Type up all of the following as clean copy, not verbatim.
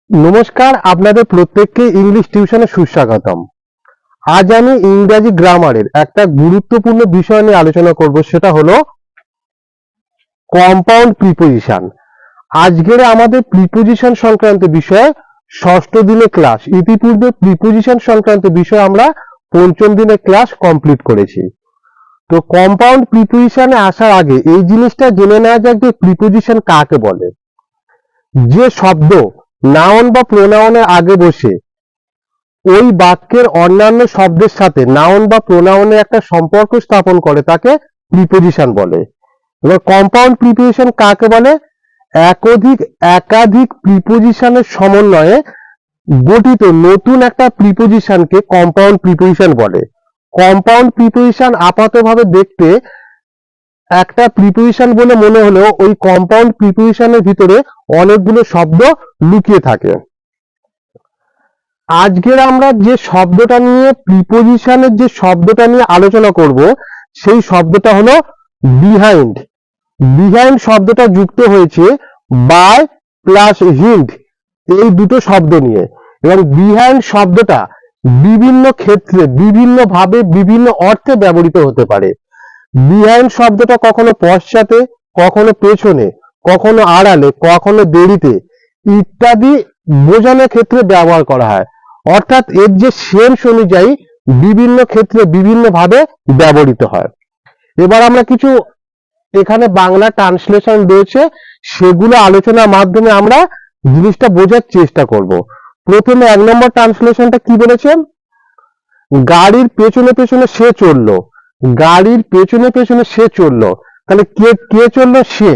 নমস্কার, আপনাদের প্রত্যেককে ইংলিশ টিউশনে সুস্বাগতম। আজ আমি ইংরাজি গ্রামারের একটা গুরুত্বপূর্ণ বিষয় নিয়ে আলোচনা করব, সেটা হলো কম্পাউন্ড প্রিপোজিশন। আজকের আমাদের প্রিপোজিশন সংক্রান্ত বিষয়ে ষষ্ঠ দিনের ক্লাস। ইতিপূর্বে প্রিপোজিশন সংক্রান্ত বিষয় আমরা পঞ্চম দিনের ক্লাস কমপ্লিট করেছি। তো কম্পাউন্ড প্রিপোজিশনে আসার আগে এই জিনিসটা জেনে নেওয়া যাক যে প্রিপোজিশন কাকে বলে। যে শব্দ নাউন বা প্রোনাউনের আগে বসে ওই বাক্যের অন্যান্য শব্দের সাথে নাউন বা প্রোনাউনের একটা সম্পর্ক স্থাপন করে তাকে প্রিপোজিশন বলে। এবার কম্পাউন্ড প্রিপোজিশন কাকে বলে? একাধিক প্রিপোজিশনের সমন্বয়ে গঠিত নতুন একটা প্রিপোজিশনকে কম্পাউন্ড প্রিপোজিশন বলে। কম্পাউন্ড প্রিপোজিশন আপাতভাবে দেখতে একটা প্রিপোজিশন বলে মনে হলেও ওই কম্পাউন্ড প্রিপোজিশনের ভিতরে অনেকগুলো শব্দ লুকিয়ে থাকে। আজকের আমরা যে শব্দটা নিয়ে প্রিপোজিশনের যে শব্দটা নিয়ে আলোচনা করব সেই শব্দটা হলো বিহাইন্ড। বিহাইন্ড শব্দটা যুক্ত হয়েছে বাই প্লাস হিন্ড, এই দুটো শব্দ নিয়ে। এবং বিহাইন্ড শব্দটা বিভিন্ন ক্ষেত্রে বিভিন্ন ভাবে বিভিন্ন অর্থে ব্যবহৃত হতে পারে। বিহাইন্ড শব্দটা কখনো পশ্চাতে, কখনো পেছনে, কখনো আড়ালে, কখনো দেরিতে ইত্যাদি বোঝানোর ক্ষেত্রে ব্যবহার করা হয়। অর্থাৎ এর যে সেন্স অনুযায়ী বিভিন্ন ক্ষেত্রে বিভিন্ন ভাবে ব্যবহৃত হয়। এবার আমরা কিছু এখানে বাংলা ট্রান্সলেশন রয়েছে, সেগুলো আলোচনার মাধ্যমে আমরা জিনিসটা বোঝার চেষ্টা করব। প্রথমে 1 নম্বর ট্রান্সলেশনটা কি বলেছে? গাড়ির পেছনে পেছনে সে চললো। গাড়ির পেছনে পেছনে সে চললো, তাহলে কে কে চললো? সে,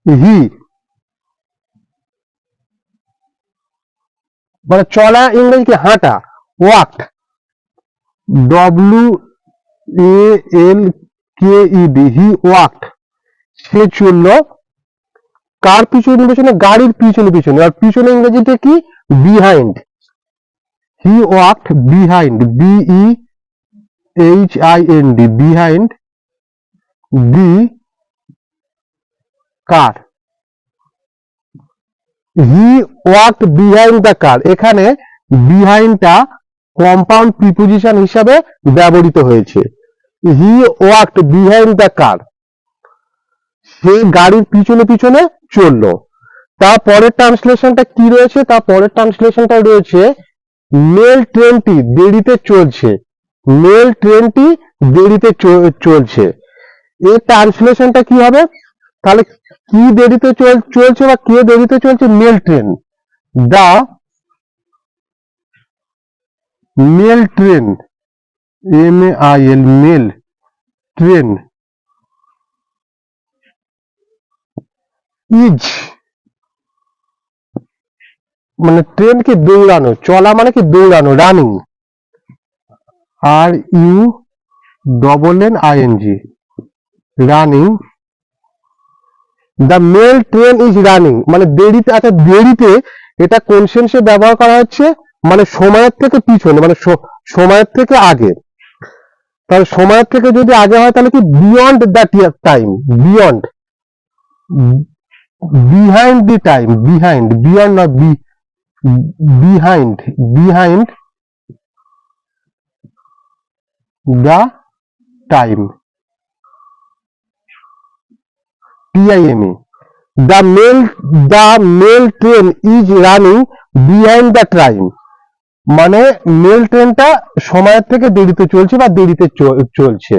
হি। মানে চলা ইংরেজি কি? হাঁটা, ওয়াক, WALKED, হি ওয়াকড। সে চললো কার পিছনে পিছনে? গাড়ির পিছনে পিছনে। আর পিছনে ইংরেজিতে কি? Behind. He walked behind, BEHIND, behind the car. He walked behind the car. এখানে বিহাইন্ডটা কম্পাউন্ড প্রিপোজিশন হিসাবে ব্যবহৃত হয়েছে। হি ওয়াকড বিহাইন্ড দ্য কার, সে গাড়ির পিছনে পিছনে চললো। তারপরের ট্রান্সলেশনটা কি রয়েছে? তারপরের ট্রান্সলেশনটা রয়েছে মেল ট্রেনটি দেরিতে চলছে। মেল ট্রেনটি দেরিতে চলছে। এর ট্রান্সলেশনটা কি হবে? তাহলে কি দেরিতে চলছে বা কে দেরিতে চলছে? Mail train. The mail train, MAIL, mail train is, মানে ট্রেন কি? দৌড়ানো। চলা মানে কি? দৌড়ানো, running, RUNNING, running. The mail train is running, মানে দেরিতে। আচ্ছা, দেরিতে এটা কোন সেন্সে ব্যবহার করা হচ্ছে? মানে সময়ের থেকে পিছনে, মানে সময়ের থেকে আগে। তাহলে সময়ের থেকে যদি আগে হয় তাহলে কি? Beyond the time, beyond, behind the time, behind, beyond না, behind, behind the time, TIME। The mail train is running behind the time, মানে মেল ট্রেনটা সময়ের থেকে দেরিতে চলছে বা দেরিতে চলছে।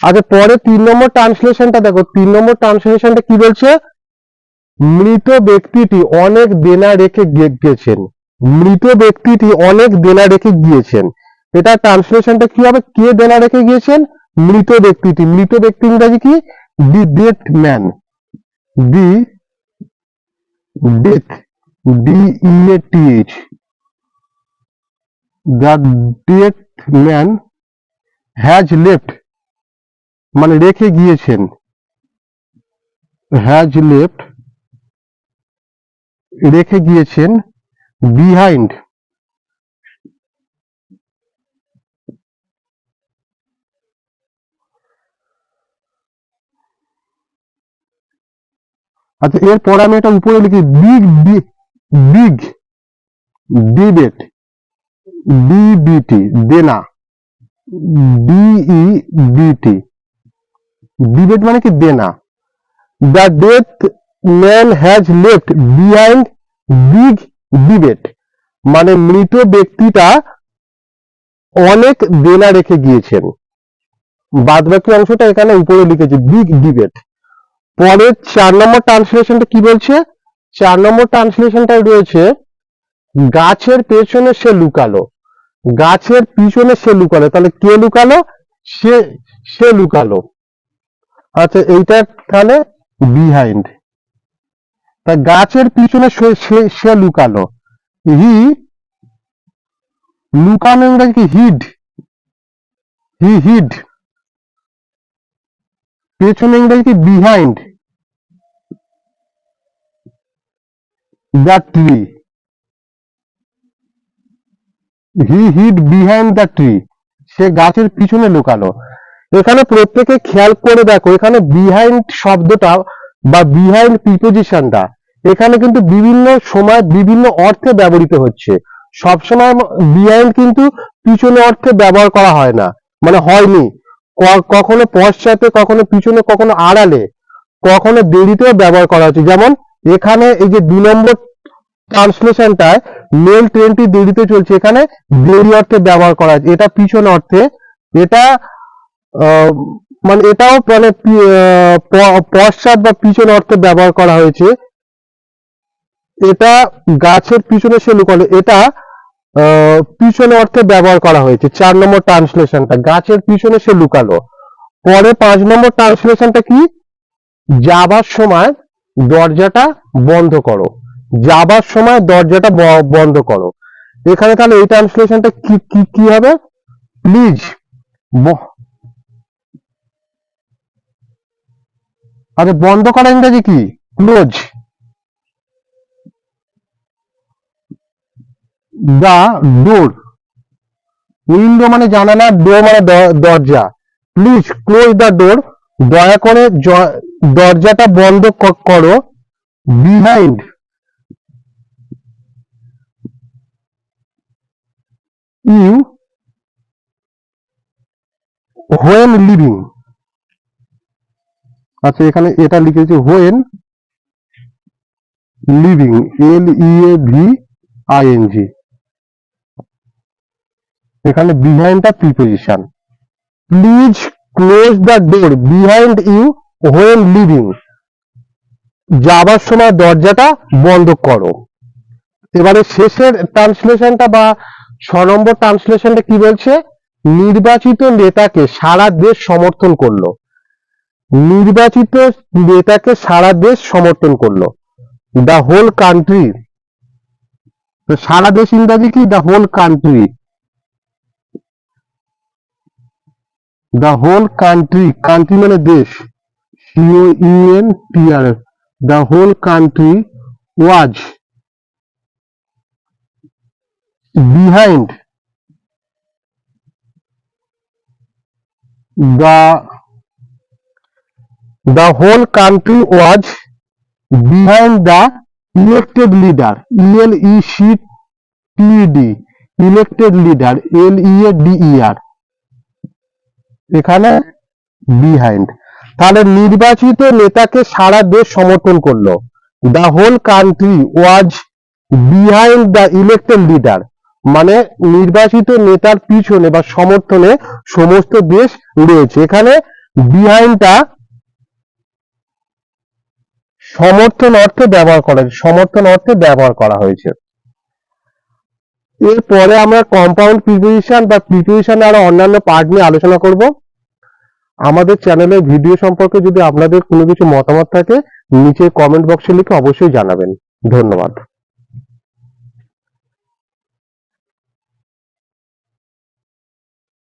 আচ্ছা, পরে 3 নম্বর ট্রান্সলেশনটা দেখো। 3 নম্বর ট্রান্সলেশনটা কি বলছে? মৃত ব্যক্তিটি অনেক দেনা রেখে গেছেন। মৃত ব্যক্তিটি অনেক দেনা রেখে গিয়েছেন। এটা ট্রান্সলেশনটা কি হবে? কে দেনা রেখে গিয়েছেন? মৃত ব্যক্তিটি। মৃত ব্যক্তি ইংরাজি কি? দি death man, the death, DEATH, the death man has left, মানে রেখে গিয়েছেন, হ্যাজ লেফট, রেখে গিয়েছেন, বিহাইন্ড, আচ্ছা এরপর আমি এটা উপরে লিখি, বিগ, বিগ ডিবেট, ডিবিটি, দেনা, ডিইবিটি, ডিবেট মানে কি দেনা। The death man has left behind big debate, মানে মৃত ব্যক্তিটা অনেক দেনা রেখে গিয়েছেন। বাদ বাকি অংশটা এখানে উপরে লিখেছে বিগ ডিবেট। পরের 4 নম্বর ট্রান্সলেশনটা কি বলছে? 4 নম্বর ট্রান্সলেশনটা রয়েছে গাছের পেছনে সে লুকালো, গাছের পিছনে সে লুকালো। তাহলে কে লুকালো? সে লুকালো। আচ্ছা, এইটা তাহলে বিহাইন্ড। তা গাছের পিছনে সে লুকালো, হি, লুকানো ইংরেজি কি? হিড, হি হিড। পেছনে ইংরেজি কি? Behind the tree, he hid behind the tree, সে গাছের পিছনে লুকালো। এখানে প্রত্যেকে খেয়াল করে দেখো, এখানে বিহাইন্ড শব্দটা বা বিহাইন্ড প্রিপোজিশনটা এখানে কিন্তু বিভিন্ন সময় বিভিন্ন অর্থে ব্যবহৃত হচ্ছে। সবসময় বিহাইন্ড কিন্তু পিছনে অর্থে ব্যবহার করা হয় না, মানে হয়নি। কখনো পশ্চাতে, কখনো পিছনে, কখনো আড়ালে, কখনো দেরিতেও ব্যবহার করা হচ্ছে। যেমন এখানে এই যে 2 নম্বর ট্রান্সলেশনটায় মেল ট্রেনটি দেরিতে চলছে, এখানে দেরি অর্থে ব্যবহার করা হচ্ছে। এটা পিছনে অর্থে, এটা মানে এটাও মানে পশ্চাৎ বা পিছনে অর্থে ব্যবহার করা হয়েছে। এটা গাছের পিছনে সে লুকালো, এটা পিছনে অর্থে ব্যবহার করা হয়েছে। 4 নম্বর ট্রান্সলেশনটা গাছের পিছনে সে লুকালো। পরে 5 নম্বর ট্রান্সলেশনটা কি? যাবার সময় দরজাটা বন্ধ করো, যাবার সময় দরজাটা বন্ধ করো। এখানে তাহলে এই ট্রান্সলেশনটা কি হবে? প্লিজ, আরে বন্ধ করা ইংরেজি কি? ক্লোজ দা ডোর, উইন্ডো মানে জানালা, ডোর মানে দরজা। প্লিজ ক্লোজ দা ডোর, দয়া করে দরজাটা বন্ধ করো। বিহাইন্ড ইউ হোয়েন লিভিং, আচ্ছা এখানে এটা লিখেছি হোয়েন লিভিং, LEAVING, এখানে বিহাইন্ডটা preposition. Please close the door behind you when leaving, যাবার সময় দরজাটা বন্ধ করো। এবারে শেষের ট্রান্সলেশনটা বা 6 নম্বর ট্রান্সলেশনটা কি বলছে? নির্বাচিত নেতাকে সারা দেশ সমর্থন করলো, নির্বাচিত নেতাকে সারা দেশ সমর্থন করলো। দ্য হোল কান্ট্রি, সারা দেশ ইংরাজি কি? The whole country, the whole country, country মানে দেশ, COUNTR, the whole country was behind the whole country was behind the elected leader, ELECTED, elected leader, LEADER, এখানে বিহাইন্ড। তাহলে নির্বাচিত নেতাকে সারা দেশ সমর্থন করলো, the whole country was behind the elected leader, মানে নির্বাচিত নেতার পিছনে বা সমর্থনে সমস্ত দেশ রয়েছে। এখানে বিহাইন্ডটা সমর্থন অর্থে ব্যবহার করা হয়েছে, সমর্থন অর্থে ব্যবহার করা হয়েছে। এরপরে আমরা কম্পাউন্ড প্রিপোজিশন বা প্রিপোজিশন আরো অন্যান্য পার্ট নিয়ে আলোচনা করব। আমাদের চ্যানেলের ভিডিও সম্পর্কে যদি আপনাদের কোনো কিছু মতামত থাকে নিচে কমেন্ট বক্সে লিখে অবশ্যই জানাবেন। ধন্যবাদ।